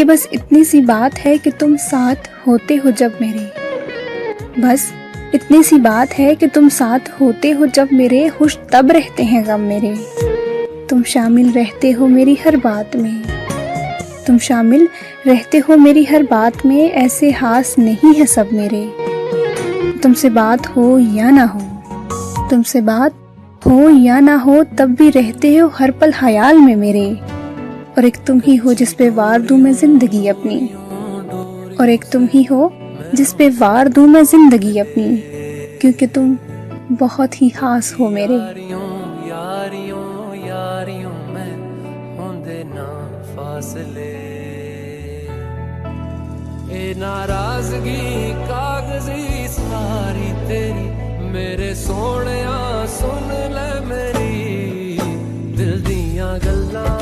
कि बस इतनी सी बात है कि तुम साथ होते हो जब मेरे, बस इतनी सी बात है कि तुम साथ होते हो जब मेरे, खुश तब रहते हैं गम मेरे। तुम शामिल रहते हो मेरी हर बात में, तुम शामिल रहते हो मेरी हर बात में, ऐसे हास नहीं है सब मेरे। तुमसे बात हो या ना हो, तुमसे बात हो या ना हो, तब भी रहते हो हर पल ख्याल में मेरे। और एक तुम ही हो जिस पे वार दूं मैं जिंदगी अपनी, और एक तुम ही हो जिस पे वार दूं मैं जिंदगी अपनी, क्योंकि तुम बहुत ही खास हो मेरे। यारियों यारियों में होंदे ना फासले, ए नाराजगी कागजी सारी तेरी, मेरे सोहणिया सुन ले मेरी दिल दियां गल्लां।